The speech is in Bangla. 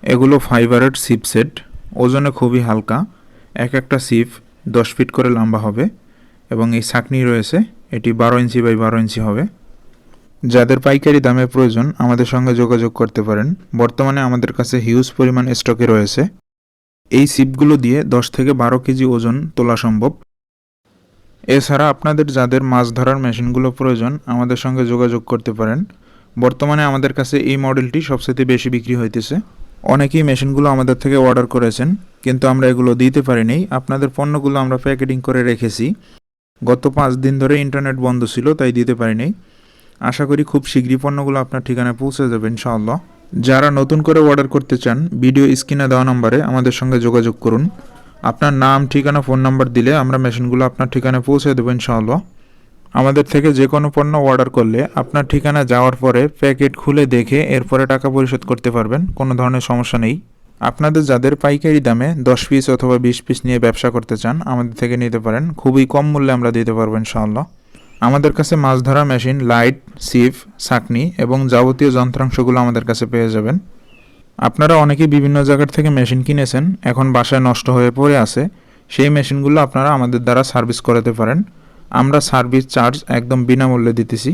এগুলো ফাইবারের সিপ সেট, ওজনে খুবই হালকা। এক একটা সিপ 10 ফিট করে লম্বা হবে এবং এই ছাঁকনি রয়েছে, এটি 12 ইঞ্চি বাই 12 ইঞ্চি হবে। যাদের পাইকারি দামে প্রয়োজন আমাদের সঙ্গে যোগাযোগ করতে পারেন। বর্তমানে আমাদের কাছে হিউজ পরিমাণ স্টকে রয়েছে। এই সিপগুলো দিয়ে 10 থেকে 12 কেজি ওজন তোলা সম্ভব। এছাড়া আপনাদের যাদের মাছ ধরার মেশিনগুলো প্রয়োজন আমাদের সঙ্গে যোগাযোগ করতে পারেন। বর্তমানে আমাদের কাছে এই মডেলটি সবচেয়ে বেশি বিক্রি হইতেছে। অনেকেই মেশিনগুলো আমাদের থেকে অর্ডার করেছেন, কিন্তু আমরা এগুলো দিতে পারিনি। আপনাদের পণ্যগুলো আমরা প্যাকেটিং করে রেখেছি। গত 5 দিন ধরে ইন্টারনেট বন্ধ ছিল, তাই দিতে পারিনি। আশা করি খুব শীঘ্রই পণ্যগুলো আপনার ঠিকানায় পৌঁছে যাবে ইনশাআল্লাহ। যারা নতুন করে অর্ডার করতে চান ভিডিও স্ক্রিনে দেওয়া নম্বরে আমাদের সঙ্গে যোগাযোগ করুন। আপনার নাম, ঠিকানা, ফোন নাম্বার দিলে আমরা মেশিনগুলো আপনার ঠিকানায় পৌঁছে দেবো ইনশাআল্লাহ। আমাদের থেকে যে কোনো পণ্য অর্ডার করলে আপনার ঠিকানা যাওয়ার পরে প্যাকেট খুলে দেখে এরপরে টাকা পরিশোধ করতে পারবেন, কোনো ধরনের সমস্যা নেই। আপনাদের যাদের পাইকারি দামে 10 পিস অথবা 20 পিস নিয়ে ব্যবসা করতে চান আমাদের থেকে নিতে পারেন, খুবই কম মূল্যে আমরা দিতে পারবো ইনশাআল্লাহ। আমাদের কাছে মাছ ধরা মেশিন, লাইট, সিপ, ছাঁকনি এবং যাবতীয় যন্ত্রাংশগুলো আমাদের কাছে পেয়ে যাবেন। আপনারা অনেকেই বিভিন্ন জায়গার থেকে মেশিন কিনেছেন, এখন বাসায় নষ্ট হয়ে পড়ে আছে। সেই মেশিনগুলো আপনারা আমাদের দ্বারা সার্ভিস করাতে পারেন। আমরা সার্ভিস চার্জ একদম বিনামূল্যে দিতেছি।